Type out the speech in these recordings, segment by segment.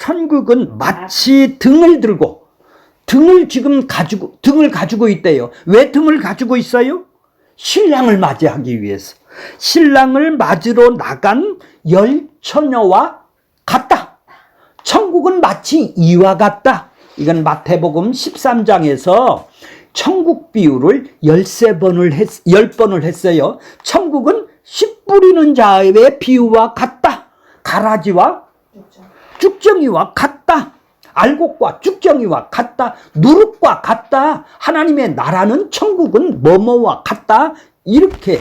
천국은 마치 등을 가지고 있대요. 왜 등을 가지고 있어요? 신랑을 맞이하기 위해서. 신랑을 맞으러 나간 열 처녀와 같다. 천국은 마치 이와 같다. 이건 마태복음 13장에서 천국 비유를 10번을 했어요. 천국은 씨 뿌리는 자의 비유와 같다. 가라지와 쭉정이와 같다. 알곡과 쭉정이와 같다. 누룩과 같다. 하나님의 나라는 천국은 뭐뭐와 같다. 이렇게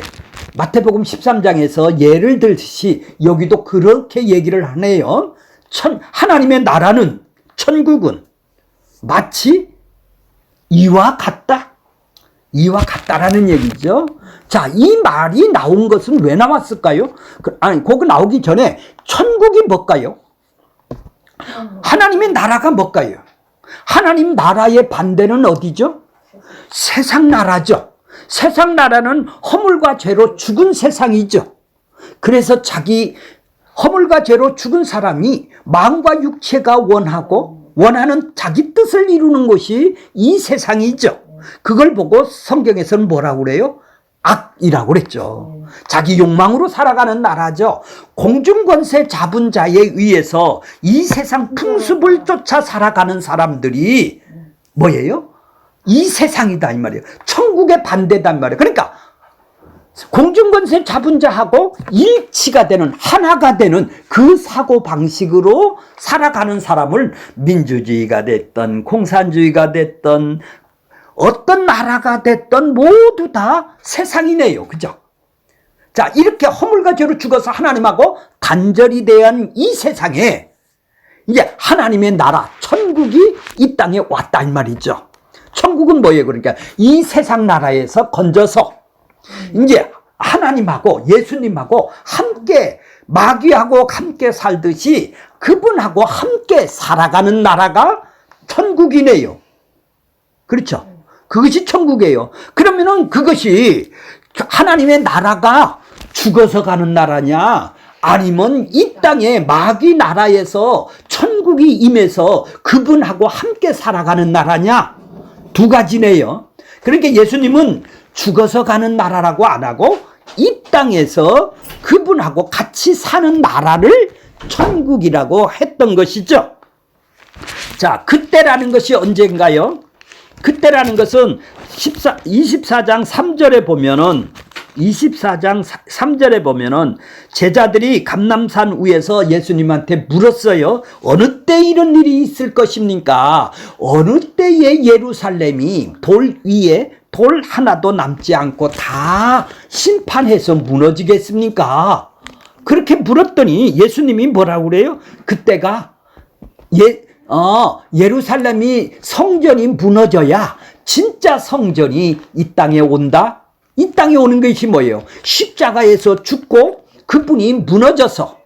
마태복음 13장에서 예를 들듯이 여기도 그렇게 얘기를 하네요. 하나님의 나라는, 천국은 마치 이와 같다. 이와 같다라는 얘기죠. 자, 이 말이 나온 것은 왜 나왔을까요? 그거 나오기 전에 천국이 뭘까요? 하나님의 나라가 뭘까요? 하나님 나라의 반대는 어디죠? 세상 나라죠. 세상 나라는 허물과 죄로 죽은 세상이죠. 그래서 허물과 죄로 죽은 사람이 마음과 육체가 원하는 자기 뜻을 이루는 것이 이 세상이죠. 그걸 보고 성경에서는 뭐라고 그래요? 악이라고 그랬죠. 자기 욕망으로 살아가는 나라죠. 공중권세 잡은 자에 의해서 이 세상 풍습을 쫓아 살아가는 사람들이 뭐예요? 이 세상이다 이 말이에요. 천국의 반대다 이 말이에요. 그러니까 공중권세 잡은 자하고 일치가 되는, 하나가 되는 그 사고방식으로 살아가는 사람을 민주주의가 됐던 공산주의가 됐던 어떤 나라가 됐던 모두 다 세상이네요. 그죠? 자, 이렇게 허물과 죄로 죽어서 하나님하고 단절이 된 이 세상에 이제 하나님의 나라, 천국이 이 땅에 왔다 이 말이죠. 천국은 뭐예요? 그러니까 이 세상 나라에서 건져서 이제 하나님하고 예수님하고 함께, 마귀하고 함께 살듯이 그분하고 함께 살아가는 나라가 천국이네요. 그렇죠? 그것이 천국이에요. 그러면은 그것이 하나님의 나라가 죽어서 가는 나라냐, 아니면 이 땅에 마귀 나라에서 천국이 임해서 그분하고 함께 살아가는 나라냐, 두 가지네요. 그러니까 예수님은 죽어서 가는 나라라고 안 하고 이 땅에서 그분하고 같이 사는 나라를 천국이라고 했던 것이죠. 자, 그때라는 것이 언젠가요? 그때라는 것은 24장 3절에 보면은, 24장 3절에 보면은 제자들이 감람산 위에서 예수님한테 물었어요. 어느 때 이런 일이 있을 것입니까? 어느 때에 예루살렘이 돌 위에 돌 하나도 남지 않고 다 심판해서 무너지겠습니까? 그렇게 물었더니 예수님이 뭐라고 그래요? 그때가 예루살렘이 성전이 무너져야 진짜 성전이 이 땅에 온다? 이 땅에 오는 것이 뭐예요? 십자가에서 죽고 그분이 무너져서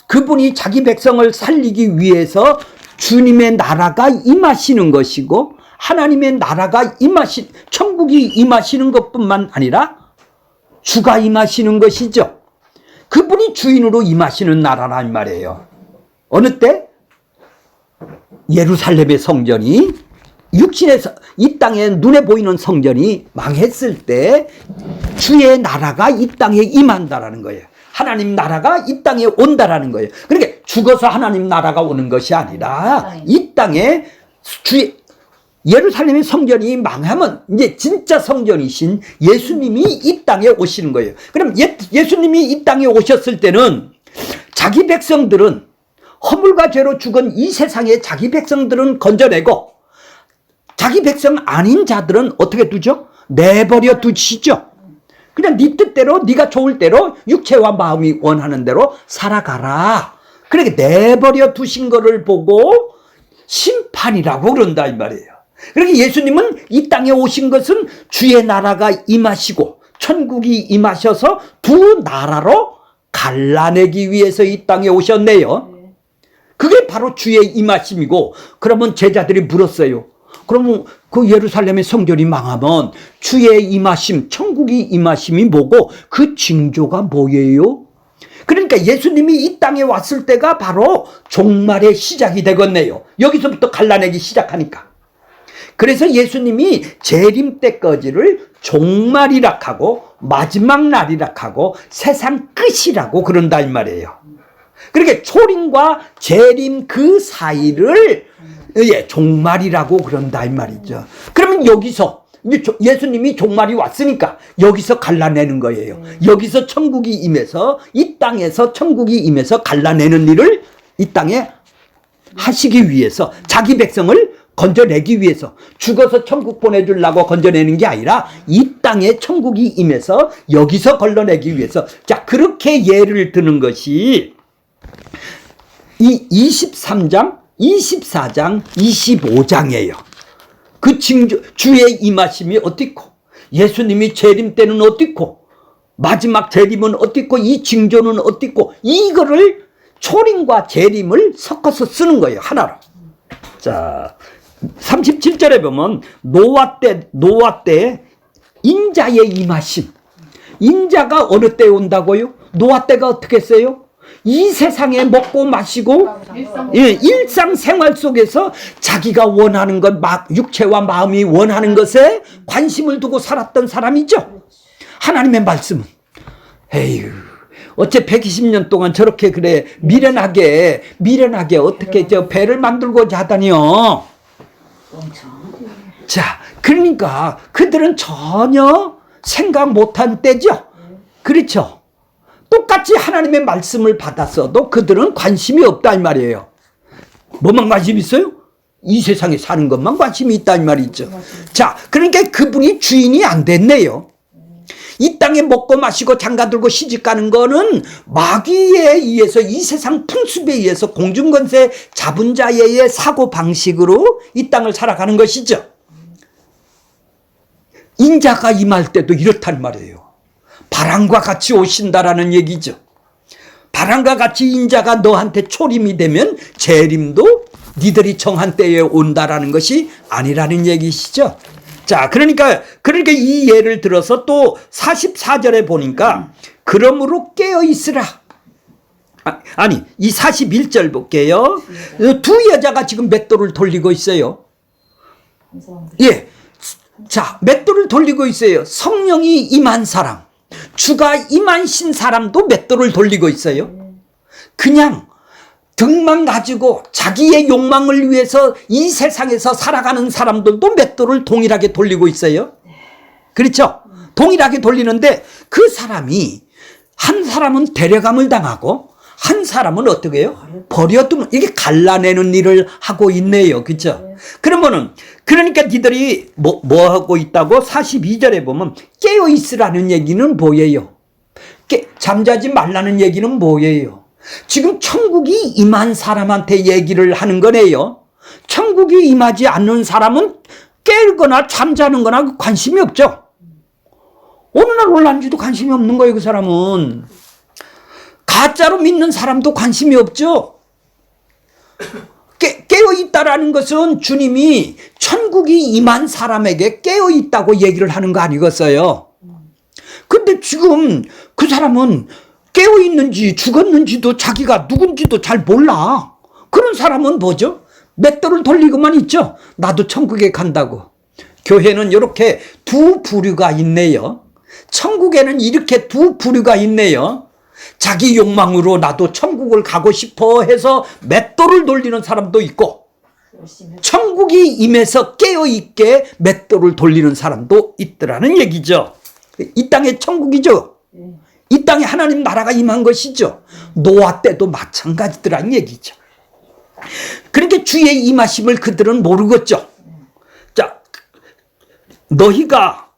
그분이 자기 백성을 살리기 위해서 주님의 나라가 임하시는 것이고, 하나님의 나라가 천국이 임하시는 것뿐만 아니라 주가 임하시는 것이죠. 그분이 주인으로 임하시는 나라란 말이에요. 어느 때? 예루살렘의 성전이, 육신에서 이 땅에 눈에 보이는 성전이 망했을 때 주의 나라가 이 땅에 임한다라는 거예요. 하나님 나라가 이 땅에 온다라는 거예요. 그러니까 죽어서 하나님 나라가 오는 것이 아니라 이 땅에 예루살렘의 성전이 망하면 이제 진짜 성전이신 예수님이 이 땅에 오시는 거예요. 그럼 예수님이 이 땅에 오셨을 때는 자기 백성들은, 허물과 죄로 죽은 이 세상에 자기 백성들은 건져내고 자기 백성 아닌 자들은 어떻게 두죠? 내버려 두시죠. 그냥 네 뜻대로, 네가 좋을 대로, 육체와 마음이 원하는 대로 살아가라. 그렇게 내버려 두신 거를 보고 심판이라고 그런다 이 말이에요. 그러니까 예수님은 이 땅에 오신 것은 주의 나라가 임하시고 천국이 임하셔서 두 나라로 갈라내기 위해서 이 땅에 오셨네요. 그게 바로 주의 임하심이고, 그러면 제자들이 물었어요. 그러면 그 예루살렘의 성전이 망하면 주의 임하심, 천국이 임하심이 뭐고 그 징조가 뭐예요? 그러니까 예수님이 이 땅에 왔을 때가 바로 종말의 시작이 되겠네요. 여기서부터 갈라내기 시작하니까. 그래서 예수님이 재림 때까지를 종말이라 하고 마지막 날이라 하고 세상 끝이라고 그런다 이 말이에요. 그러니까 초림과 재림 그 사이를 종말이라고 그런다 이 말이죠. 그러면 여기서 예수님이 종말이 왔으니까 여기서 갈라내는 거예요. 여기서 천국이 임해서 이 땅에서 천국이 임해서 갈라내는 일을 이 땅에 하시기 위해서 자기 백성을 건져내기 위해서 죽어서 천국 보내주려고 건져내는 게 아니라 이 땅에 천국이 임해서 여기서 걸러내기 위해서. 자, 그렇게 예를 드는 것이 이 23장, 24장, 25장이에요. 그 주의 임하심이 어떻고 예수님이 재림 때는 어떻고 마지막 재림은 어떻고 이 징조는 어떻고 이거를 초림과 재림을 섞어서 쓰는 거예요. 하나로. 자, 37절에 보면 노아 때 인자의 임하심. 인자가 어느 때 온다고요? 노아 때가 어떻게 했어요? 이 세상에 먹고 마시고 일상생활 속에서 자기가 원하는 것, 육체와 마음이 원하는 것에 관심을 두고 살았던 사람이죠. 하나님의 말씀은 에휴 어째 120년 동안 저렇게 그래 미련하게 어떻게 저 배를 만들고자 하다니요. 자, 그러니까 그들은 전혀 생각 못한 때죠. 그렇죠. 똑같이 하나님의 말씀을 받았어도 그들은 관심이 없다 이 말이에요. 뭐만 관심 있어요? 이 세상에 사는 것만 관심이 있다 이 말이죠. 자, 그러니까 그분이 주인이 안 됐네요. 이 땅에 먹고 마시고 장가들고 시집가는 거는 마귀에 의해서 이 세상 풍습에 의해서 공중권세 잡은 자의 사고방식으로 이 땅을 살아가는 것이죠. 인자가 임할 때도 이렇단 말이에요. 바람과 같이 오신다라는 얘기죠. 바람과 같이 인자가 너한테 초림이 되면 재림도 니들이 정한 때에 온다라는 것이 아니라는 얘기시죠. 자, 그러니까 이 예를 들어서 또 44절에 보니까 그러므로 깨어 있으라. 아니, 이 41절 볼게요. 두 여자가 지금 맷돌을 돌리고 있어요. 예. 자, 맷돌을 돌리고 있어요. 성령이 임한 사람, 주가 임하신 사람도 맷돌을 돌리고 있어요. 그냥 등만 가지고 자기의 욕망을 위해서 이 세상에서 살아가는 사람들도 맷돌을 동일하게 돌리고 있어요. 그렇죠? 동일하게 돌리는데 그 사람이 한 사람은 데려감을 당하고 한 사람은 어떻게 해요? 버려두면 이게 갈라내는 일을 하고 있네요. 그렇죠? 그러니까 니들이 뭐 하고 있다고 42절에 보면 깨어 있으라는 얘기는 뭐예요? 잠자지 말라는 얘기는 뭐예요? 지금 천국이 임한 사람한테 얘기를 하는 거네요. 천국이 임하지 않는 사람은 깨거나 잠자는 거나 관심이 없죠. 어느 날 올라는지도 관심이 없는 거예요. 그 사람은. 가짜로 믿는 사람도 관심이 없죠. 깨어있다라는 것은 주님이 천국이 임한 사람에게 깨어있다고 얘기를 하는 거 아니겠어요? 근데 지금 그 사람은 깨어있는지 죽었는지도 자기가 누군지도 잘 몰라. 그런 사람은 뭐죠? 맷돌을 돌리고만 있죠. 나도 천국에 간다고. 교회는 이렇게 두 부류가 있네요. 천국에는 이렇게 두 부류가 있네요. 자기 욕망으로 나도 천국을 가고 싶어 해서 맷돌을 돌리는 사람도 있고, 천국이 임해서 깨어있게 맷돌을 돌리는 사람도 있더라는 얘기죠. 이 땅에 천국이죠. 이 땅에 하나님 나라가 임한 것이죠. 노아 때도 마찬가지더라는 얘기죠. 그러니까 주의 임하심을 그들은 모르겠죠. 자, 너희가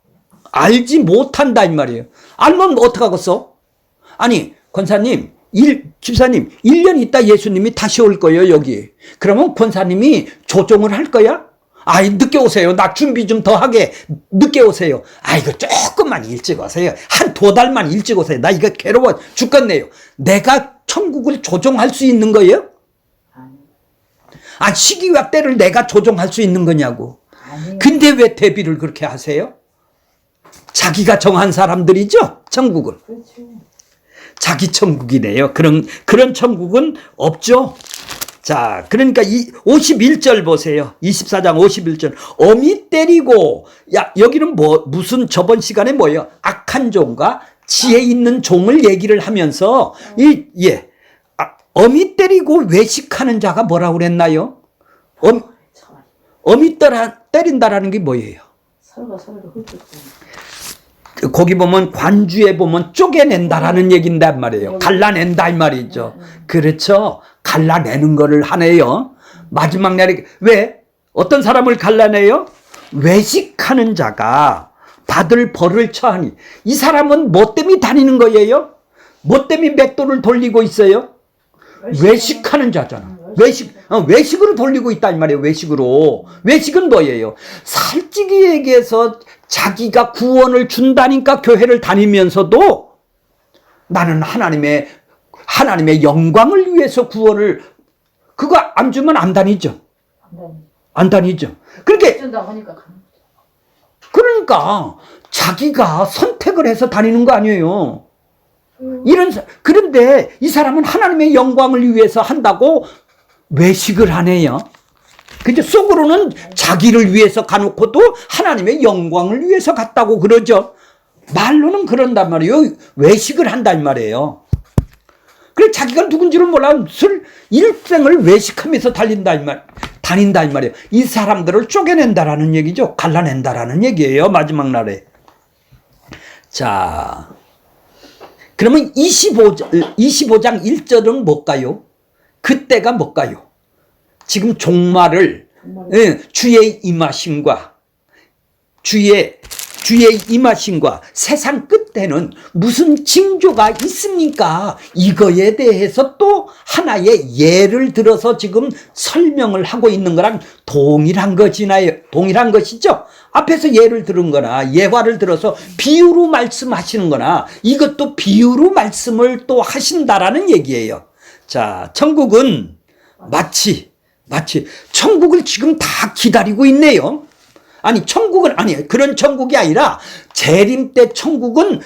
알지 못한다 이 말이에요. 알면 어떡하겠어? 아니, 권사님, 집사님, 1년 있다 예수님이 다시 올 거예요, 여기. 그러면 권사님이 조종을 할 거야? 아이, 늦게 오세요. 나 준비 좀 더 하게. 늦게 오세요. 아이고, 조금만 일찍 오세요. 한 2달만 일찍 오세요. 나 이거 괴로워 죽겠네요. 내가 천국을 조종할 수 있는 거예요? 아, 시기와 때를 내가 조종할 수 있는 거냐고. 근데 왜 대비를 그렇게 하세요? 자기가 정한 사람들이죠, 천국을. 자기 천국이네요. 그런 천국은 없죠. 자, 그러니까 이 51절 보세요. 24장 51절. 어미 때리고, 야, 여기는 무슨 저번 시간에 뭐예요? 악한 종과 지혜 있는 종을 얘기를 하면서, 어미 때리고 외식하는 자가 뭐라고 그랬나요? 어미 때린다라는 게 뭐예요? 서로가 흩어져. 거기 보면 관주에 보면 쪼개낸다라는 얘기인단 말이에요. 갈라낸다 이 말이죠. 그렇죠. 갈라내는 거를 하네요. 마지막 날에 왜? 어떤 사람을 갈라내요? 외식하는 자가 받을 벌을 처하니. 이 사람은 뭐 때문에 다니는 거예요? 뭐 때문에 맷돌을 돌리고 있어요? 외식하는 자잖아. 외식으로 돌리고 있다 이 말이에요. 외식으로. 외식은 뭐예요? 살찌기 얘기해서 자기가 구원을 준다니까 교회를 다니면서도 나는 하나님의 영광을 위해서 구원을, 그거 안 주면 안 다니죠. 안 다니죠. 그러니까 자기가 선택을 해서 다니는 거 아니에요. 그런데 이 사람은 하나님의 영광을 위해서 한다고 외식을 하네요. 그죠? 속으로는 자기를 위해서 가놓고도 하나님의 영광을 위해서 갔다고 그러죠. 말로는 그런단 말이에요. 외식을 한단 말이에요. 그래 자기가 누군지를 몰라 일생을 외식하면서 다닌다 이 말이에요. 이 사람들을 쪼개낸다라는 얘기죠. 갈라낸다라는 얘기예요. 마지막 날에. 자, 그러면 25장 1절은 뭘까요? 그때가 뭘까요? 지금 종말을 주의 임하심과 주의 임하심과 세상 끝에는 무슨 징조가 있습니까? 이거에 대해서 또 하나의 예를 들어서 지금 설명을 하고 있는 거랑 동일한 것이죠. 앞에서 예를 들은 거나 예화를 들어서 비유로 말씀하시는 거나 이것도 비유로 말씀을 또 하신다라는 얘기예요. 자, 천국은 마치 천국을 지금 다 기다리고 있네요. 그런 천국이 아니라 재림 때 천국은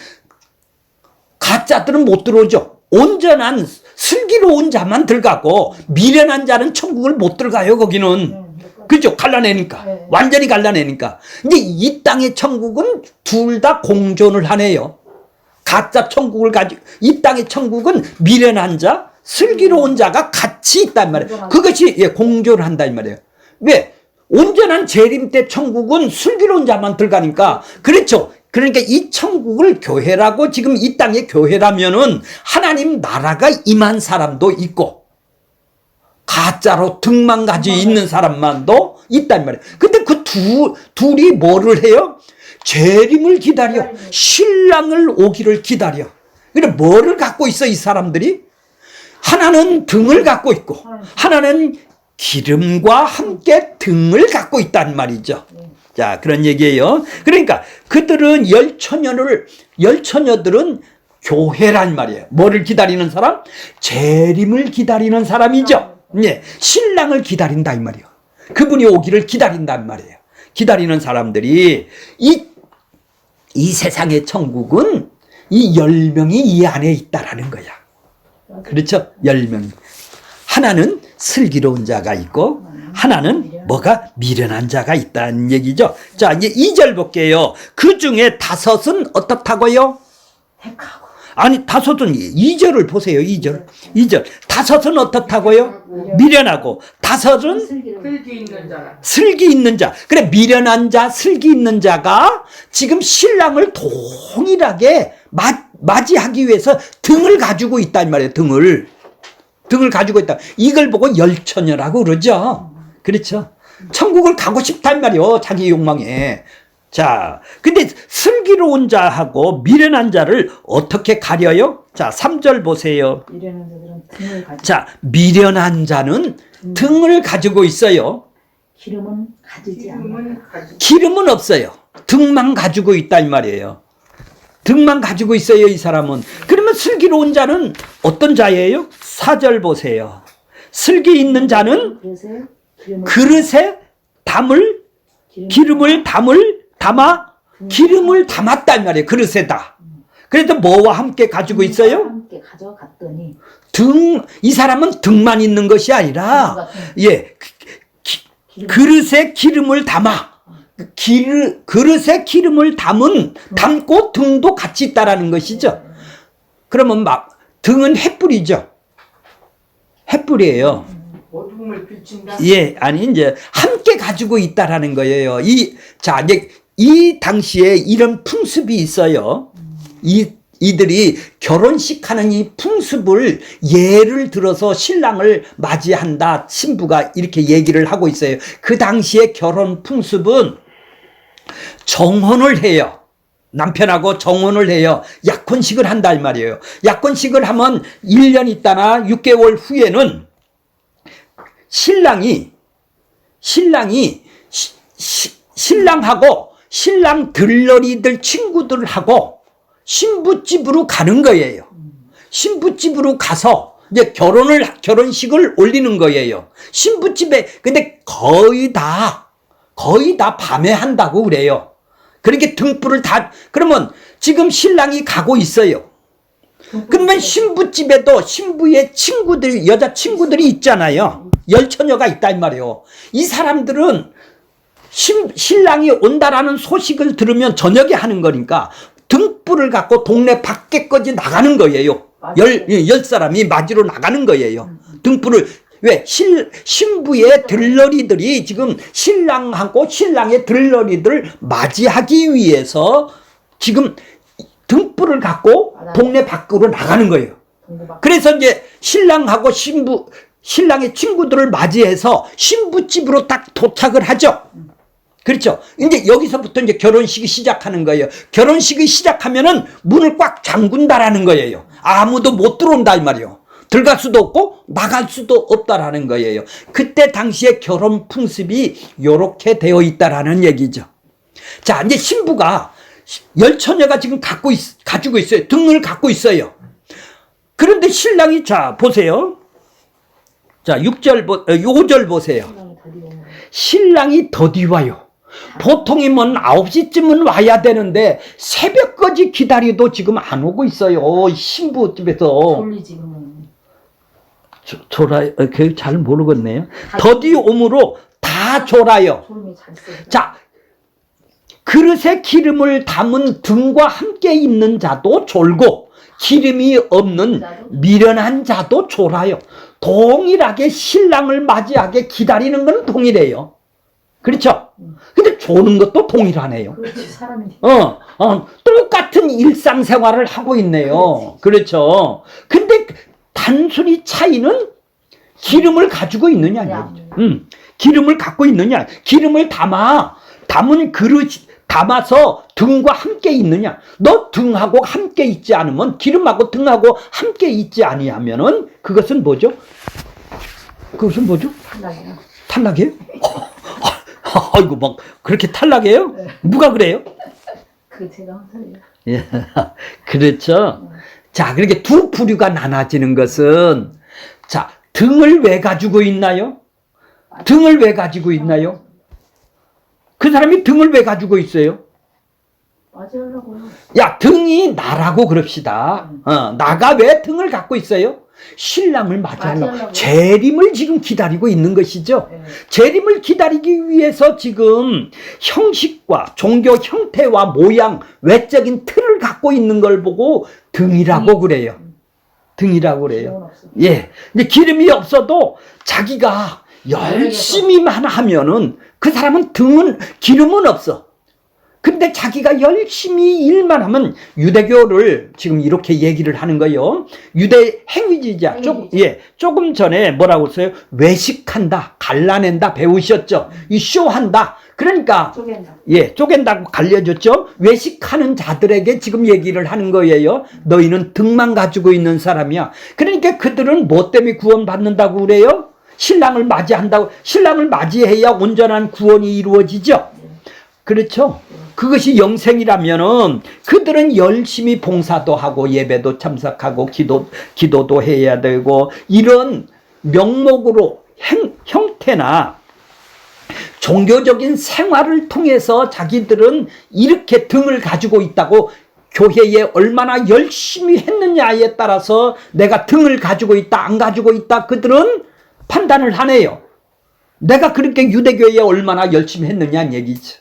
가짜들은 못 들어오죠. 온전한 슬기로운 자만 들어가고 미련한 자는 천국을 못 들어가요. 거기는. 그죠? 갈라내니까. 완전히 갈라내니까. 이제 이 땅의 천국은 둘 다 공존을 하네요. 가짜 천국을 가지고, 이 땅의 천국은 미련한 자, 슬기로운 자가 같이 있단 말이에요. 그것이 공존을 한다 이 말이에요. 왜? 온전한 재림 때 천국은 슬기로운 자만 들어가니까. 그렇죠. 그러니까 이 천국을 교회라고, 지금 이 땅의 교회라면은 하나님 나라가 임한 사람도 있고 가짜로 등만 가지고 있는 사람만도 있단 말이에요. 근데 그 둘이 뭐를 해요? 재림을 기다려. 신랑을 오기를 기다려. 그래 뭐를 갖고 있어 이 사람들이? 하나는 등을 갖고 있고 하나는 기름과 함께 등을 갖고 있단 말이죠. 자, 그런 얘기예요. 그러니까 그들은 열처녀들은 교회란 말이에요. 뭐를 기다리는 사람? 재림을 기다리는 사람이죠. 예, 신랑을 기다린다 이 말이에요. 그분이 오기를 기다린단 말이에요. 기다리는 사람들이 이 세상의 천국은 이 10명이 이 안에 있다라는 거야. 그렇죠? 10명. 하나는 슬기로운 자가 있고 하나는 뭐가 미련한 자가 있다는 얘기죠. 자, 이제 2절 볼게요. 그 중에 5은 어떻다고요? 택하고. 아니, 5은 2절을 보세요. 2절. 5은 어떻다고요? 미련하고. 5은 슬기 있는 자. 그래, 미련한 자, 슬기 있는 자가 지금 신랑을 동일하게 맞이하기 위해서 등을 가지고 있단 말이에요. 등을 가지고 있다. 이걸 보고 열처녀라고 그러죠. 그렇죠. 천국을 가고 싶단 말이에요. 자기 욕망에. 자, 근데 슬기로운 자하고 미련한 자를 어떻게 가려요? 자, 3절 보세요. 미련한 자들은 등을 가지고. 자, 미련한 자는 등을 가지고 있어요. 기름은 가지지 않아요. 기름은 없어요. 등만 가지고 있다 이 말이에요. 등만 가지고 있어요, 이 사람은. 그러면 슬기로운 자는 어떤 자예요? 4절 보세요. 슬기 있는 자는 그릇에 기름을 담았단 말이에요. 그릇에다. 그래서 뭐와 함께 가지고 있어요? 가져갔더니 이 사람은 등만 있는 것이 아니라 같은 예, 기름 그릇에 기름을 담아 그릇에 기름을 담고 등도 같이 있다라는 것이죠. 그러면 막 등은 횃불이죠. 횃불이에요. 어둠을 비춘다. 예, 아니 이제 함께 가지고 있다라는 거예요. 자, 이제 이 당시에 이런 풍습이 있어요. 이들이 결혼식 하는 이 풍습을 예를 들어서 신랑을 맞이한다. 신부가 이렇게 얘기를 하고 있어요. 그 당시에 결혼 풍습은 정혼을 해요. 남편하고 정혼을 해요. 약혼식을 한다 이 말이에요. 약혼식을 하면 1년 있다나 6개월 후에는 신랑하고 신랑 들러리들 친구들하고 신부집으로 가는 거예요. 신부집으로 가서 이제 결혼식을 올리는 거예요. 신부집에 근데 거의 다 밤에 한다고 그래요. 그렇게 등불을 그러면 지금 신랑이 가고 있어요. 그러면 신부집에도 신부의 친구들, 여자 친구들이 있잖아요. 열처녀가 있다 이 말이에요. 이 사람들은 신랑이 온다라는 소식을 들으면 저녁에 하는 거니까 등불을 갖고 동네 밖에까지 나가는 거예요. 열 사람이 맞으러 나가는 거예요. 등불을 왜? 신부의 들러리들이 지금 신랑하고 신랑의 들러리들을 맞이하기 위해서 지금 등불을 갖고 동네 밖으로 나가는 거예요. 그래서 이제 신랑하고 신랑의 친구들을 맞이해서 신부집으로 딱 도착을 하죠. 그렇죠. 이제 여기서부터 이제 결혼식이 시작하는 거예요. 결혼식이 시작하면은 문을 꽉 잠근다라는 거예요. 아무도 못 들어온다 이 말이에요. 들어갈 수도 없고 나갈 수도 없다라는 거예요. 그때 당시에 결혼 풍습이 요렇게 되어 있다라는 얘기죠. 자, 이제 신부가 열처녀가 지금 가지고 있어요. 등을 갖고 있어요. 그런데 신랑이 자, 보세요. 자, 5절 보세요. 신랑이 더디 와요. 보통이면 9시쯤은 와야 되는데 새벽까지 기다려도 지금 안 오고 있어요. 신부집에서. 졸리지 그러면. 졸아요. 잘 모르겠네요. 더디 오므로 다 졸아요. 졸음이 잘 써요. 자, 그릇에 기름을 담은 등과 함께 있는 자도 졸고 기름이 없는 미련한 자도 졸아요. 동일하게 신랑을 맞이하게 기다리는 건 동일해요. 그렇죠? 근데 조는 것도 동일하네요. 그렇지 사람이. 똑같은 일상생활을 하고 있네요. 그렇죠. 근데 단순히 차이는 기름을 가지고 있느냐. 기름을 갖고 있느냐. 기름을 담은 담아서 등과 함께 있느냐. 너 등하고 함께 있지 않으면 기름하고 등하고 함께 있지 아니하면은 그것은 뭐죠? 탈락이야. 탈락이에요? 아이고 막 그렇게 탈락해요? 네. 누가 그래요? 그 제가 항상 예, 그렇죠. 자, 그렇게 두 부류가 나눠지는 것은 자, 등을 왜 가지고 있나요? 등을 왜 가지고 있나요? 그 사람이 등을 왜 가지고 있어요? 맞으려고요. 야, 등이 나라고 그럽시다. 나가 왜 등을 갖고 있어요? 신랑을 맞이하려고 재림을 지금 기다리고 있는 것이죠. 네. 재림을 기다리기 위해서 지금 형식과 종교 형태와 모양, 외적인 틀을 갖고 있는 걸 보고 등이라고 그래요. 등이라고 그래요. 예. 근데 기름이 없어도 자기가 열심히만 하면은 그 사람은 기름은 없어. 근데 자기가 열심히 일만 하면 유대교를 지금 이렇게 얘기를 하는 거예요. 유대 행위지자. 조금 전에 뭐라고 써요? 외식한다, 갈라낸다 배우셨죠? 이 쇼한다. 그러니까 쪼갠다고 갈려줬죠. 외식하는 자들에게 지금 얘기를 하는 거예요. 너희는 등만 가지고 있는 사람이야. 그러니까 그들은 뭐 때문에 구원받는다고 그래요? 신랑을 맞이한다고. 신랑을 맞이해야 온전한 구원이 이루어지죠. 그렇죠. 그것이 영생이라면은 그들은 열심히 봉사도 하고 예배도 참석하고 기도도 해야 되고 이런 명목으로 형태나 종교적인 생활을 통해서 자기들은 이렇게 등을 가지고 있다고 교회에 얼마나 열심히 했느냐에 따라서 내가 등을 가지고 있다 안 가지고 있다 그들은 판단을 하네요. 내가 그렇게 유대교회에 얼마나 열심히 했느냐는 얘기죠.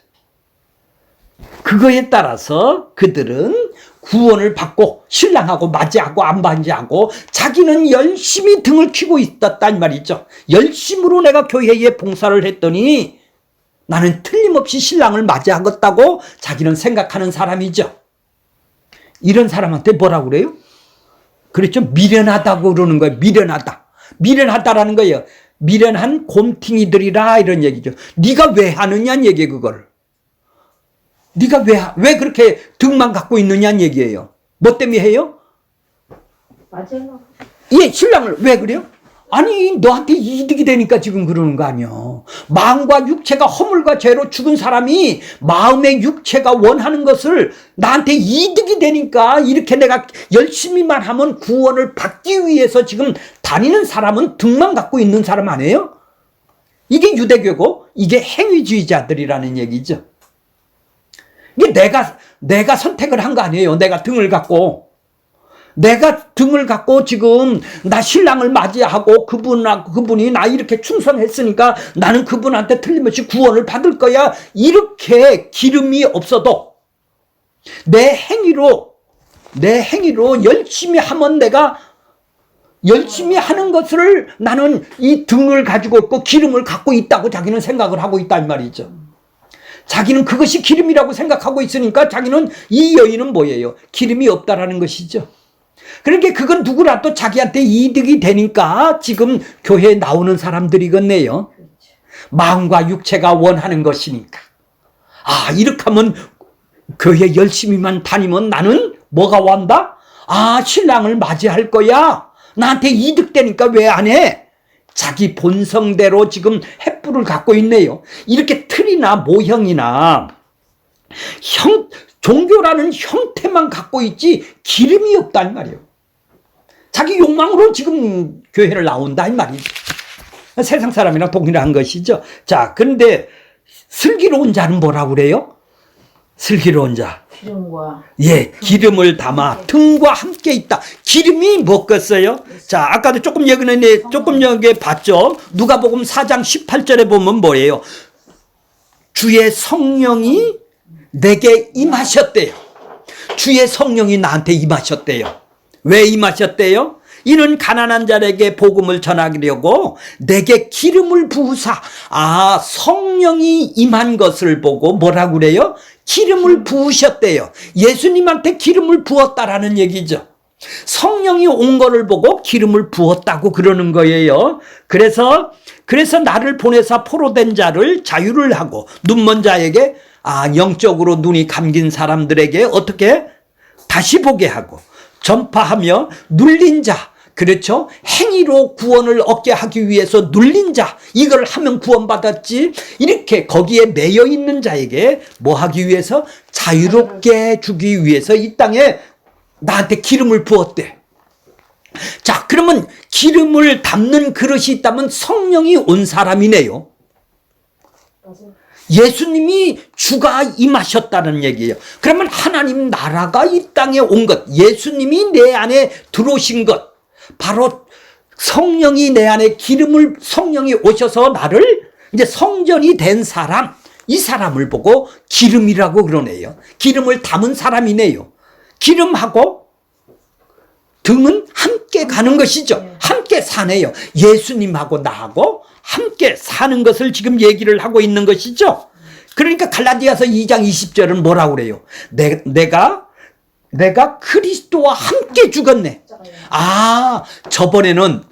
그거에 따라서 그들은 구원을 받고 신랑하고 맞이하고 안 맞이하고 자기는 열심히 등을 켜고 있었단 말이죠. 열심으로 내가 교회에 봉사를 했더니 나는 틀림없이 신랑을 맞이하겠다고 자기는 생각하는 사람이죠. 이런 사람한테 뭐라고 그래요? 그렇죠. 미련하다고 그러는 거예요. 미련하다. 미련하다라는 거예요. 미련한 곰팅이들이라 이런 얘기죠. 네가 왜 하느냐는 얘기예요. 그걸. 네가 왜 그렇게 등만 갖고 있느냐는 얘기예요. 뭐 때문에 해요? 맞아요. 예, 신랑을 왜 그래요? 아니 너한테 이득이 되니까 지금 그러는 거 아니야. 마음과 육체가 허물과 죄로 죽은 사람이 마음의 육체가 원하는 것을 나한테 이득이 되니까 이렇게 내가 열심히만 하면 구원을 받기 위해서 지금 다니는 사람은 등만 갖고 있는 사람 아니에요? 이게 유대교고 이게 행위주의자들이라는 얘기죠. 이게 내가 선택을 한 거 아니에요. 내가 등을 갖고 지금 나 신랑을 맞이하고 그분이 나 이렇게 충성했으니까 나는 그분한테 틀림없이 구원을 받을 거야. 이렇게 기름이 없어도 내 행위로 열심히 하면 내가 열심히 하는 것을 나는 이 등을 가지고 있고 기름을 갖고 있다고 자기는 생각을 하고 있단 말이죠. 자기는 그것이 기름이라고 생각하고 있으니까 자기는 이 여인은 뭐예요? 기름이 없다라는 것이죠. 그러니까 그건 누구라도 자기한테 이득이 되니까 지금 교회에 나오는 사람들이겠네요. 마음과 육체가 원하는 것이니까. 아, 이렇게 하면 교회 열심히만 다니면 나는 뭐가 완다? 아, 신랑을 맞이할 거야. 나한테 이득되니까 왜 안 해? 자기 본성대로 지금 횃불을 갖고 있네요. 이렇게 틀이나 모형이나 종교라는 형태만 갖고 있지 기름이 없단 말이에요. 자기 욕망으로 지금 교회를 나온다 이 말이죠. 세상 사람이랑 동일한 것이죠. 자, 그런데 슬기로운 자는 뭐라고 그래요? 슬기로운 자. 기름과 예, 기름을 담아 등과 함께 있다. 기름이 뭐겠어요? 자, 아까도 조금 여기 봤죠? 누가복음 4장 18절에 보면 뭐예요? 주의 성령이 내게 임하셨대요. 주의 성령이 나한테 임하셨대요. 왜 임하셨대요? 이는 가난한 자에게 복음을 전하려고 내게 기름을 부으사. 아, 성령이 임한 것을 보고 뭐라고 그래요? 기름을 부으셨대요. 예수님한테 기름을 부었다라는 얘기죠. 성령이 온 거를 보고 기름을 부었다고 그러는 거예요. 그래서 나를 보내사 포로된 자를 자유를 하고 눈먼 자에게 영적으로 눈이 감긴 사람들에게 어떻게 다시 보게 하고 전파하며 눌린 자, 그렇죠? 행위로 구원을 얻게 하기 위해서 눌린 자, 이걸 하면 구원받았지. 이렇게 거기에 매여 있는 자에게 뭐 하기 위해서? 자유롭게 주기 위해서 이 땅에 나한테 기름을 부었대. 자, 그러면 기름을 담는 그릇이 있다면 성령이 온 사람이네요. 맞아요. 예수님이 주가 임하셨다는 얘기예요. 그러면 하나님 나라가 이 땅에 온 것, 예수님이 내 안에 들어오신 것, 바로 성령이 내 안에 성령이 오셔서 나를 이제 성전이 된 사람, 이 사람을 보고 기름이라고 그러네요. 기름을 담은 사람이네요. 기름하고 등은 함께 가는 것이죠. 함께 사네요. 예수님하고 나하고 함께 사는 것을 지금 얘기를 하고 있는 것이죠. 그러니까 갈라디아서 2장 20절은 뭐라고 그래요? 내가 그리스도와 함께 죽었네. 아, 저번에는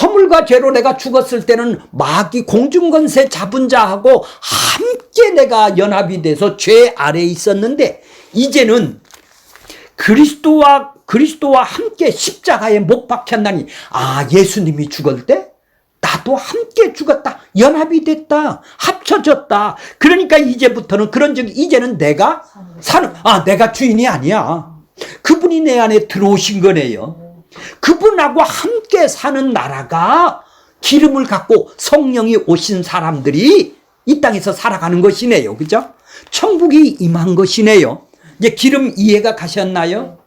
허물과 죄로 내가 죽었을 때는 마귀 공중권세 잡은 자하고 함께 내가 연합이 돼서 죄 아래에 있었는데 이제는 그리스도와 함께 십자가에 못 박혔나니 예수님이 죽을 때 나도 함께 죽었다. 연합이 됐다. 합쳐졌다. 그러니까 이제부터는 이제는 내가 내가 주인이 아니야. 그분이 내 안에 들어오신 거네요. 그분하고 함께 사는 나라가 기름을 갖고 성령이 오신 사람들이 이 땅에서 살아가는 것이네요. 그죠? 천국이 임한 것이네요. 이제 기름 이해가 가셨나요?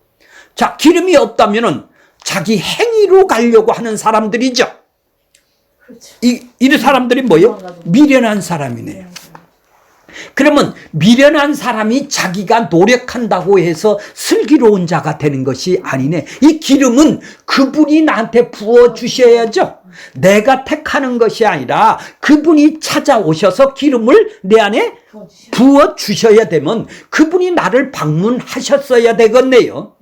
자, 기름이 없다면은 자기 행위로 가려고 하는 사람들이죠. 그렇죠. 이 사람들이 뭐예요? 미련한 사람이네요. 그러면 미련한 사람이 자기가 노력한다고 해서 슬기로운 자가 되는 것이 아니네. 이 기름은 그분이 나한테 부어 주셔야죠. 내가 택하는 것이 아니라 그분이 찾아오셔서 기름을 내 안에 부어 주셔야 되면 그분이 나를 방문하셨어야 되겠네요.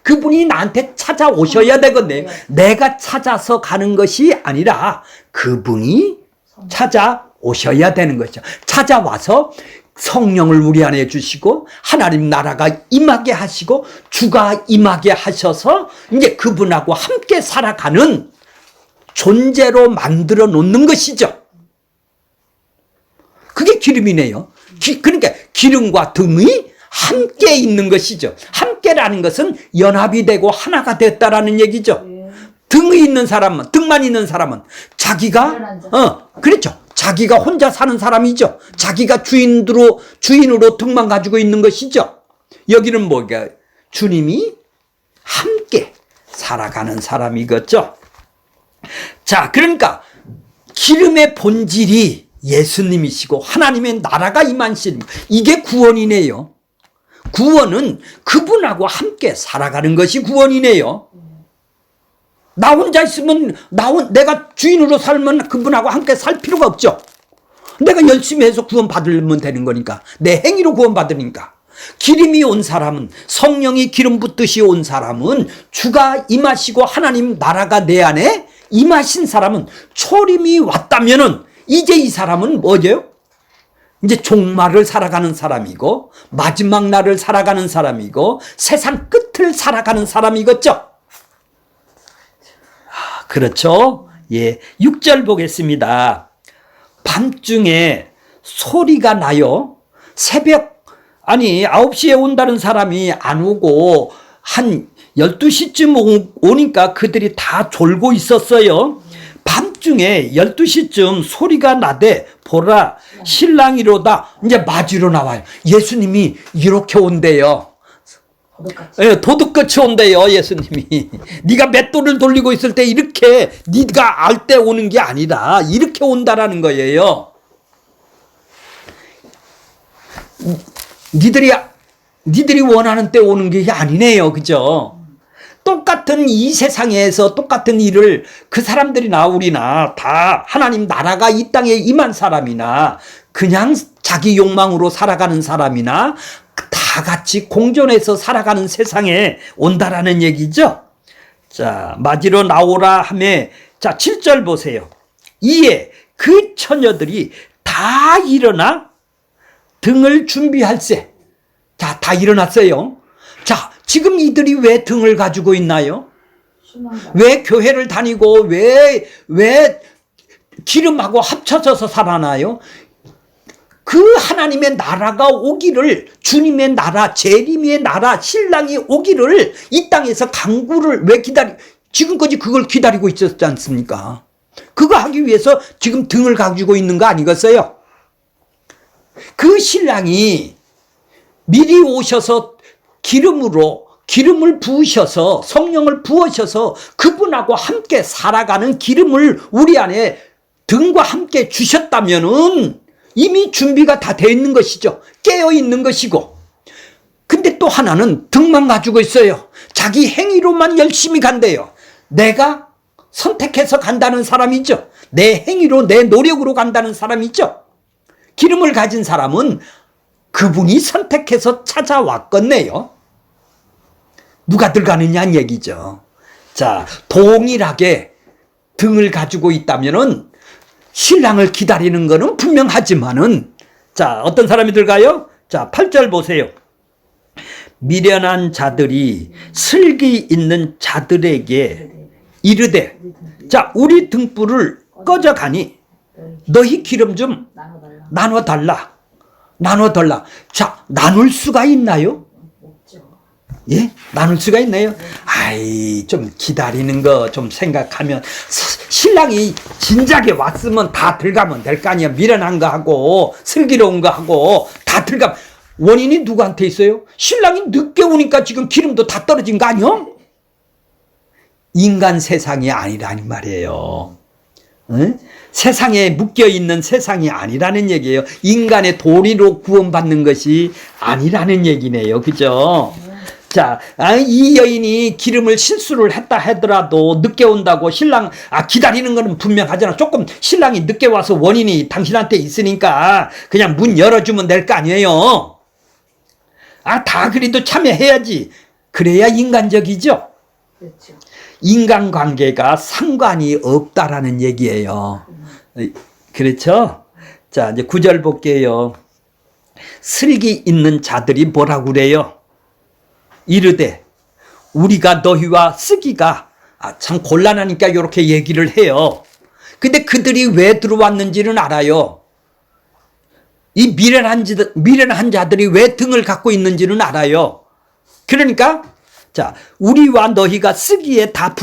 그분이 나한테 찾아오셔야 되겠네요. 내가 찾아서 가는 것이 아니라 그분이 찾아오셔야 되는 거죠. 찾아와서 성령을 우리 안에 주시고 하나님 나라가 임하게 하시고 주가 임하게 하셔서 이제 그분하고 함께 살아가는 존재로 만들어 놓는 것이죠. 그게 기름이네요. 그러니까 기름과 등이 함께 있는 것이죠. 함께라는 것은 연합이 되고 하나가 됐다라는 얘기죠. 등이 있는 사람은, 등만 있는 사람은 자기가 그렇죠. 자기가 혼자 사는 사람이죠. 자기가 주인으로 등만 가지고 있는 것이죠. 여기는 뭐가 주님이 함께 살아가는 사람이겠죠. 자, 그러니까 기름의 본질이 예수님이시고 하나님의 나라가 임하시는 이게 구원이네요. 구원은 그분하고 함께 살아가는 것이 구원이네요. 나 혼자 있으면 내가 주인으로 살면 그분하고 함께 살 필요가 없죠. 내가 열심히 해서 구원 받으면 되는 거니까. 내 행위로 구원 받으니까. 기름이 온 사람은, 성령이 기름 붓듯이 온 사람은, 주가 임하시고 하나님 나라가 내 안에 임하신 사람은, 초림이 왔다면은 이제 이 사람은 뭐죠? 이제 종말을 살아가는 사람이고 마지막 날을 살아가는 사람이고 세상 끝을 살아가는 사람이겠죠. 그렇죠? 예, 6절 보겠습니다. 밤중에 소리가 나요. 새벽 9시에 온다는 사람이 안 오고 한 12시쯤 오니까 그들이 다 졸고 있었어요. 밤중에 12시쯤 소리가 나되 보라 신랑이로다. 이제 맞으러 나와요. 예수님이 이렇게 온대요. 예, 도둑같이 온대요. 예수님이. 네가 맷돌을 돌리고 있을 때 이렇게 네가 알 때 오는 게 아니라 이렇게 온다라는 거예요. 니들이 원하는 때 오는 게 아니네요. 그죠? 똑같은 이 세상에서 똑같은 일을 그 사람들이나 우리나 다 하나님 나라가 이 땅에 임한 사람이나 그냥 자기 욕망으로 살아가는 사람이나 다 같이 공존해서 살아가는 세상에 온다라는 얘기죠. 자, 맞으러 나오라 하매, 자, 7절 보세요. 이에 그 처녀들이 다 일어나 등을 준비할세. 자, 다 일어났어요. 자, 지금 이들이 왜 등을 가지고 있나요? 왜 교회를 다니고 왜 기름하고 합쳐져서 살아나요? 그 하나님의 나라가 오기를, 주님의 나라, 재림의 나라, 신랑이 오기를 이 땅에서 강구를 왜 지금까지 그걸 기다리고 있었지 않습니까? 그거 하기 위해서 지금 등을 가지고 있는 거 아니겠어요? 그 신랑이 미리 오셔서 기름을 부으셔서 성령을 부으셔서 그분하고 함께 살아가는 기름을 우리 안에 등과 함께 주셨다면은 이미 준비가 다 되어 있는 것이죠. 깨어 있는 것이고. 근데 또 하나는 등만 가지고 있어요. 자기 행위로만 열심히 간대요. 내가 선택해서 간다는 사람이죠. 내 행위로 내 노력으로 간다는 사람이죠. 기름을 가진 사람은 그분이 선택해서 찾아왔겠네요. 누가 들어가느냐는 얘기죠. 자, 동일하게 등을 가지고 있다면은 신랑을 기다리는 거는 분명하지만은, 자, 어떤 사람이 들어가요? 자, 8절 보세요. 미련한 자들이 슬기 있는 자들에게 이르되, 자, 우리 등불을 꺼져가니 너희 기름 좀 나눠달라. 자, 나눌 수가 있나요? 예? 나눌 수가 있나요? 아이, 좀 기다리는 거 좀 생각하면, 신랑이 진작에 왔으면 다 들어가면 될 거 아니야. 미련한 거 하고, 슬기로운 거 하고, 다 들어가면, 원인이 누구한테 있어요? 신랑이 늦게 오니까 지금 기름도 다 떨어진 거 아니요? 인간 세상이 아니라는 말이에요. 응? 세상에 묶여있는 세상이 아니라는 얘기예요. 인간의 도리로 구원받는 것이 아니라는 얘기네요. 그죠? 자, 이 여인이 기름을 실수를 했다 하더라도 늦게 온다고 신랑, 기다리는 거는 분명하잖아. 조금 신랑이 늦게 와서 원인이 당신한테 있으니까 그냥 문 열어주면 될 거 아니에요. 다 그래도 참여해야지. 그래야 인간적이죠. 그렇죠. 인간관계가 상관이 없다라는 얘기예요. 그렇죠? 자, 이제 9절 볼게요. 슬기 있는 자들이 뭐라고 그래요? 이르되 우리가 너희와 쓰기가 참 곤란하니까 이렇게 얘기를 해요. 근데 그들이 왜 들어왔는지는 알아요. 이 미련한 자들이 왜 등을 갖고 있는지는 알아요. 그러니까 자, 우리와 너희가 쓰기에 다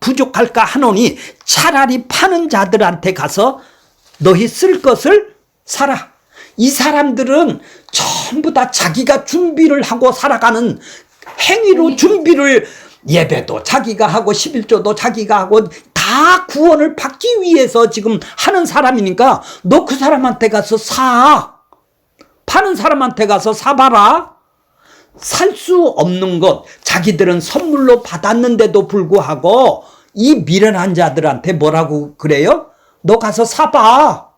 부족할까 하노니 차라리 파는 자들한테 가서 너희 쓸 것을 사라. 이 사람들은 전부 다 자기가 준비를 하고 살아가는 행위로 준비를, 예배도 자기가 하고 11조도 자기가 하고 다 구원을 받기 위해서 지금 하는 사람이니까 너 그 사람한테 가서 사. 파는 사람한테 가서 사봐라. 살 수 없는 것, 자기들은 선물로 받았는데도 불구하고 이 미련한 자들한테 뭐라고 그래요? 너 가서 사봐.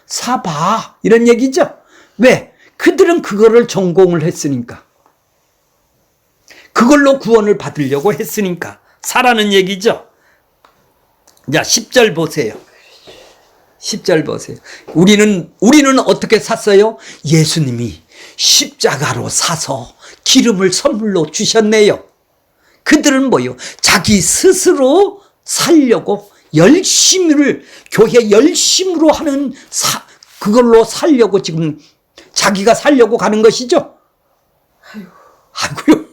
사봐. 이런 얘기죠. 왜? 그들은 그거를 전공을 했으니까. 그걸로 구원을 받으려고 했으니까 사라는 얘기죠. 자, 10절 보세요. 10절 보세요. 우리는 어떻게 샀어요? 예수님이 십자가로 사서 기름을 선물로 주셨네요. 그들은 뭐요? 자기 스스로 살려고 교회 열심으로 하는 그걸로 살려고 지금 자기가 살려고 가는 것이죠. 아이고요.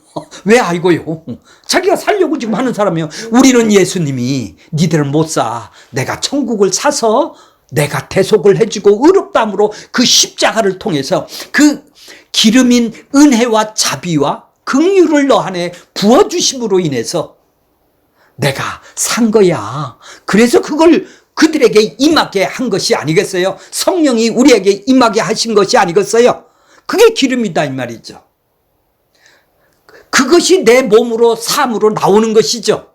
왜 아이고요? 자기가 살려고 지금 하는 사람이요. 우리는 예수님이 니들을 못 사. 내가 천국을 사서 내가 대속을 해주고 의롭다함으로 그 십자가를 통해서 그 기름인 은혜와 자비와 긍휼을 너 안에 부어주심으로 인해서 내가 산 거야. 그래서 그걸 그들에게 임하게 한 것이 아니겠어요? 성령이 우리에게 임하게 하신 것이 아니겠어요? 그게 기름이다 이 말이죠. 그것이 내 몸으로 삶으로 나오는 것이죠.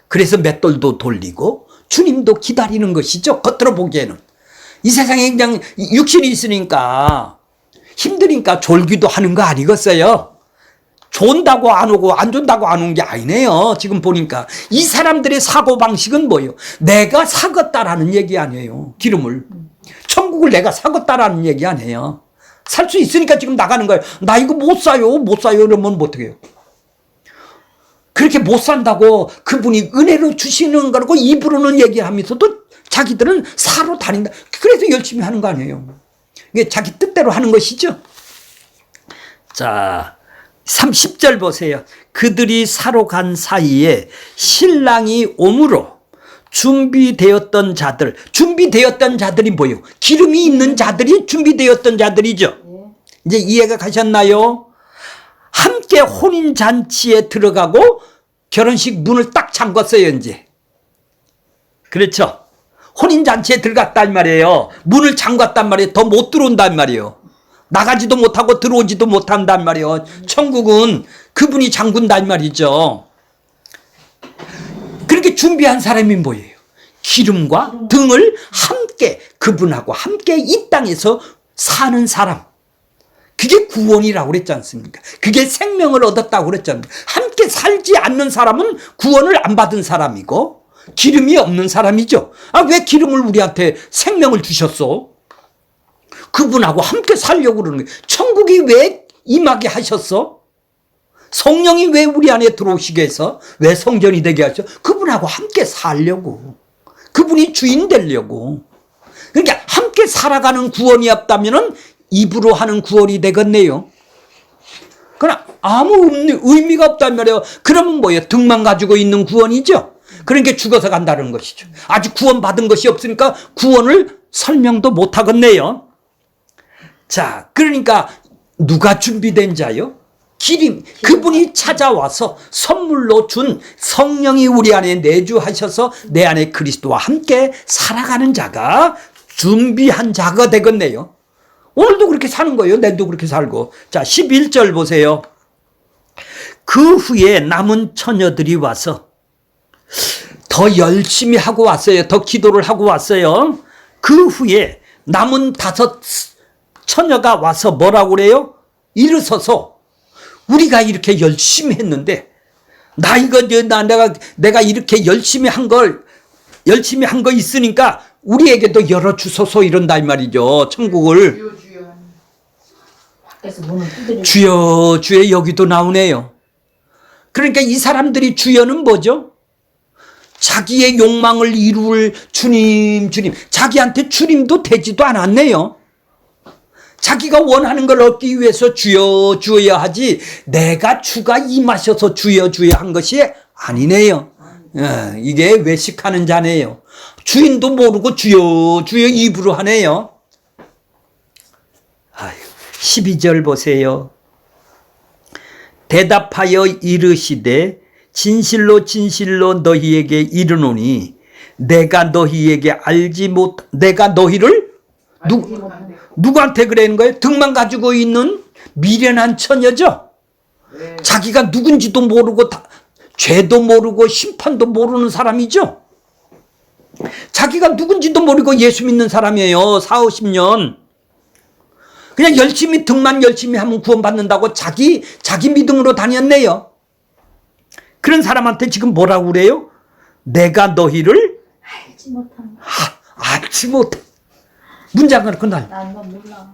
그래서 맷돌도 돌리고 주님도 기다리는 것이죠. 겉으로 보기에는. 이 세상에 그냥 육신이 있으니까 힘드니까 졸기도 하는 거 아니겠어요? 존다고 안 오고 안 존다고 안 온 게 아니네요. 지금 보니까 이 사람들의 사고방식은 뭐예요? 내가 사겠다라는 얘기 아니에요. 기름을. 천국을 내가 사겠다라는 얘기 아니에요. 살 수 있으니까 지금 나가는 거예요. 나 이거 못 사요. 못 사요. 이러면 어떻게 해요? 그렇게 못 산다고 그분이 은혜로 주시는 거라고 입으로는 얘기하면서도 자기들은 사러 다닌다. 그래서 열심히 하는 거 아니에요. 이게 자기 뜻대로 하는 것이죠. 자, 30절 보세요. 그들이 사러 간 사이에 신랑이 오므로 준비되었던 자들이 뭐예요? 기름이 있는 자들이 준비되었던 자들이죠. 이제 이해가 가셨나요? 함께 혼인잔치에 들어가고 결혼식 문을 딱 잠궜어요, 이제. 그렇죠? 혼인잔치에 들어갔단 말이에요. 문을 잠갔단 말이에요. 더 못 들어온단 말이에요. 나가지도 못하고 들어오지도 못한단 말이에요. 천국은 그분이 잠근단 말이죠. 그렇게 준비한 사람이 뭐예요? 기름과 등을 함께 그분하고 함께 이 땅에서 사는 사람. 그게 구원이라고 그랬지 않습니까? 그게 생명을 얻었다고 그랬지 않습니까? 함께 살지 않는 사람은 구원을 안 받은 사람이고 기름이 없는 사람이죠. 왜 기름을 우리한테 생명을 주셨어? 그분하고 함께 살려고 그러는 거예요. 천국이 왜 임하게 하셨어? 성령이 왜 우리 안에 들어오시게 해서 왜 성전이 되게 하셨어? 그분하고 함께 살려고. 그분이 주인 되려고. 그러니까 함께 살아가는 구원이 없다면은 입으로 하는 구원이 되겠네요. 그러나 아무 의미가 없단 말이에요. 그러면 뭐예요? 등만 가지고 있는 구원이죠. 그러니까 죽어서 간다는 것이죠. 아직 구원 받은 것이 없으니까 구원을 설명도 못 하겠네요. 자, 그러니까 누가 준비된 자요? 기름, 그분이 찾아와서 선물로 준 성령이 우리 안에 내주하셔서 내 안에 그리스도와 함께 살아가는 자가 준비한 자가 되겠네요. 오늘도 그렇게 사는 거예요. 내도 그렇게 살고. 자, 11절 보세요. 그 후에 남은 처녀들이 와서 더 열심히 하고 왔어요. 더 기도를 하고 왔어요. 그 후에 남은 5 처녀가 와서 뭐라고 그래요? 일어서서 우리가 이렇게 열심히 했는데 내가 이렇게 열심히 한 거 있으니까 우리에게도 열어주소서 이런다 이 말이죠. 천국을. 주여 주여. 밖에서 문을 두드리고 주여 주여 여기도 나오네요. 그러니까 이 사람들이 주여는 뭐죠? 자기의 욕망을 이룰 주님. 자기한테 주님도 되지도 않았네요. 자기가 원하는 걸 얻기 위해서 주여 주여 하지 내가 주가 임하셔서 주여 주여 한 것이 아니네요. 이게 외식하는 자네요. 주인도 모르고 주여 주여 입으로 하네요. 12절 보세요. 대답하여 이르시되 진실로 진실로 너희에게 이르노니 내가 너희에게 내가 너희를 누구한테 그러는 거예요? 등만 가지고 있는 미련한 처녀죠. 네. 자기가 누군지도 모르고 죄도 모르고 심판도 모르는 사람이죠. 자기가 누군지도 모르고 예수 믿는 사람이에요. 4, 50년. 그냥 등만 열심히 하면 구원받는다고 자기 믿음으로 다녔네요. 그런 사람한테 지금 뭐라고 그래요? 내가 너희를 알지 못한다. 알지 못해. 문장을 그날. 난 몰라.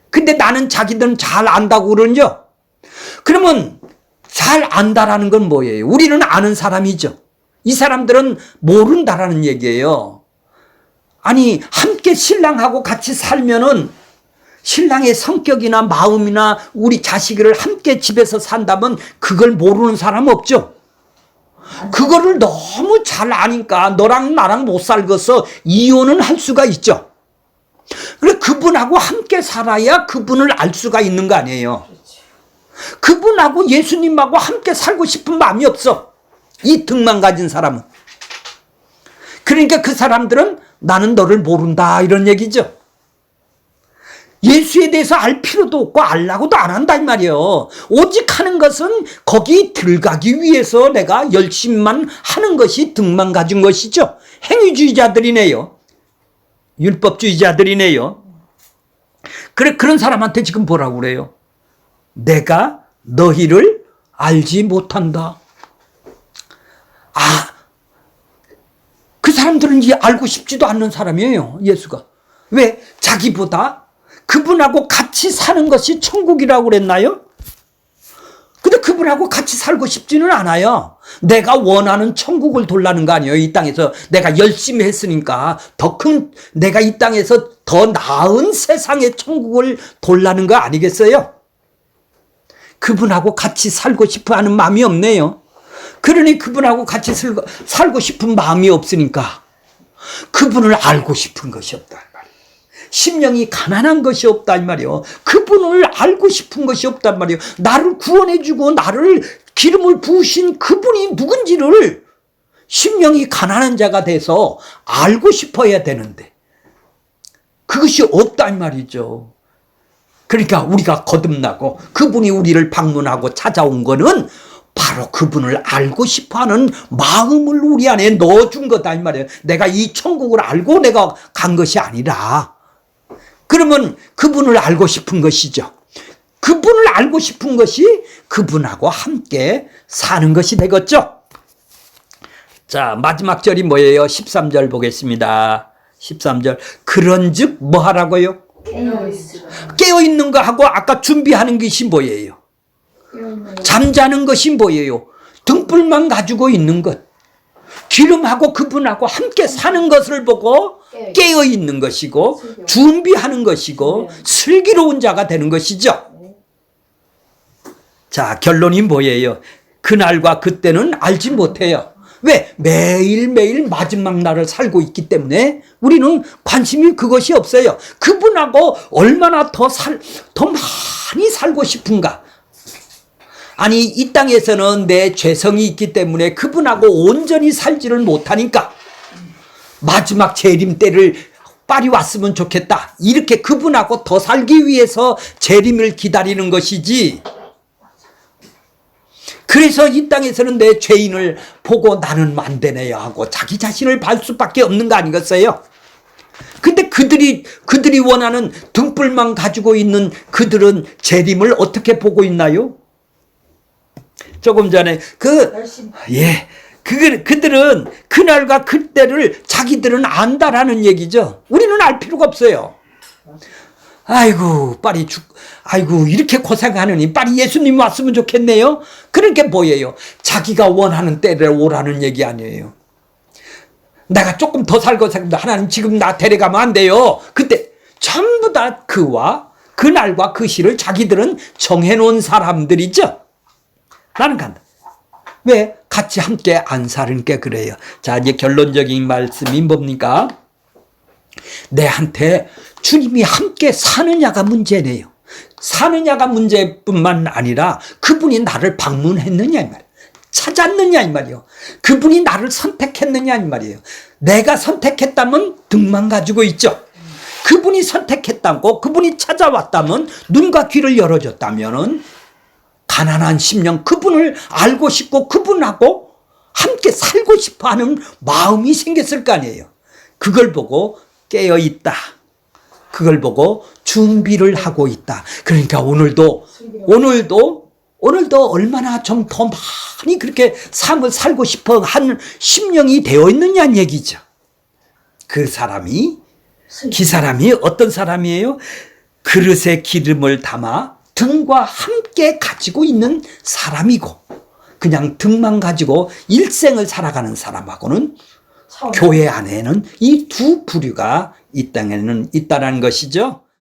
근데 나는 자기들은 잘 안다고 그러죠. 그러면 잘 안다라는 건 뭐예요? 우리는 아는 사람이죠. 이 사람들은 모른다라는 얘기예요. 아니 함께 신랑하고 같이 살면은 신랑의 성격이나 마음이나 우리 자식을 함께 집에서 산다면 그걸 모르는 사람 없죠. 그거를 너무 잘 아니까 너랑 나랑 못 살겠어 이혼은 할 수가 있죠. 그래 그분하고 함께 살아야 그분을 알 수가 있는 거 아니에요. 그분하고 예수님하고 함께 살고 싶은 마음이 없어. 이 등만 가진 사람은. 그러니까 그 사람들은 나는 너를 모른다 이런 얘기죠. 예수에 대해서 알 필요도 없고 알라고도 안 한다 이 말이에요. 오직 하는 것은 거기 들어가기 위해서 내가 열심만 하는 것이 등만 가진 것이죠. 행위주의자들이네요. 율법주의자들이네요. 그래 그런 사람한테 지금 뭐라고 그래요? 내가 너희를 알지 못한다. 그 사람들은 알고 싶지도 않는 사람이에요. 예수가. 왜? 자기보다 그분하고 같이 사는 것이 천국이라고 그랬나요? 근데 그분하고 같이 살고 싶지는 않아요. 내가 원하는 천국을 돌라는 거 아니에요. 이 땅에서 내가 열심히 했으니까 내가 이 땅에서 더 나은 세상의 천국을 돌라는 거 아니겠어요? 그분하고 같이 살고 싶어 하는 마음이 없네요. 그러니 그분하고 같이 살고 싶은 마음이 없으니까 그분을 알고 싶은 것이 없다. 심령이 가난한 것이 없다 이 말이요. 그분을 알고 싶은 것이 없단 말이요. 나를 구원해주고 나를 기름을 부으신 그분이 누군지를 심령이 가난한 자가 돼서 알고 싶어야 되는데 그것이 없다 이 말이죠. 그러니까 우리가 거듭나고 그분이 우리를 방문하고 찾아온 거는 바로 그분을 알고 싶어하는 마음을 우리 안에 넣어준 거다 이 말이에요. 내가 이 천국을 알고 내가 간 것이 아니라 그러면 그분을 알고 싶은 것이죠. 그분을 알고 싶은 것이 그분하고 함께 사는 것이 되겠죠. 자, 마지막 절이 뭐예요? 13절 보겠습니다. 13절. 그런즉 뭐 하라고요? 깨어있는 거 하고 아까 준비하는 것이 뭐예요? 잠자는 것이 뭐예요? 등불만 가지고 있는 것. 기름하고 그분하고 함께 사는 것을 보고 깨어있는 것이고 준비하는 것이고 슬기로운 자가 되는 것이죠. 자, 결론이 뭐예요? 그날과 그때는 알지 못해요. 왜? 매일매일 마지막 날을 살고 있기 때문에 우리는 관심이 그것이 없어요. 그분하고 얼마나 더 많이 살고 싶은가? 아니, 이 땅에서는 내 죄성이 있기 때문에 그분하고 온전히 살지를 못하니까 마지막 재림 때를 빨리 왔으면 좋겠다. 이렇게 그분하고 더 살기 위해서 재림을 기다리는 것이지. 그래서 이 땅에서는 내 죄인을 보고 나는 안 되네요 하고 자기 자신을 발 수밖에 없는 거 아니겠어요? 근데 그들이 원하는 등불만 가지고 있는 그들은 재림을 어떻게 보고 있나요? 조금 전에 그들은 그날과 그때를 자기들은 안다라는 얘기죠. 우리는 알 필요가 없어요. 아이고 이렇게 고생하느니 빨리 예수님 왔으면 좋겠네요. 그렇게 보여요. 자기가 원하는 때를 오라는 얘기 아니에요. 내가 조금 더 살고 싶은데 하나님 지금 나 데려가면 안 돼요. 그때 전부 다 그날과 그 시를 자기들은 정해놓은 사람들이죠. 나는 간다. 왜? 같이 함께 안 사는 게 그래요. 자, 이제 결론적인 말씀이 뭡니까? 내한테 주님이 함께 사느냐가 문제네요. 사느냐가 문제뿐만 아니라 그분이 나를 방문했느냐 이 말이에요. 찾았느냐 이 말이에요. 그분이 나를 선택했느냐 이 말이에요. 내가 선택했다면 등만 가지고 있죠. 그분이 선택했다고, 그분이 찾아왔다면, 눈과 귀를 열어줬다면은 가난한 심령, 그분을 알고 싶고 그분하고 함께 살고 싶어하는 마음이 생겼을 거 아니에요. 그걸 보고 깨어있다. 그걸 보고 준비를 하고 있다. 그러니까 오늘도 얼마나 좀 더 많이 그렇게 삶을 살고 싶어 하는 심령이 되어 있느냐는 얘기죠. 그 사람이 어떤 사람이에요? 그릇에 기름을 담아 등과 함께 가지고 있는 사람이고, 그냥 등만 가지고 일생을 살아가는 사람하고는 교회 안에는 이 두 부류가 이 땅에는 있다는 것이죠.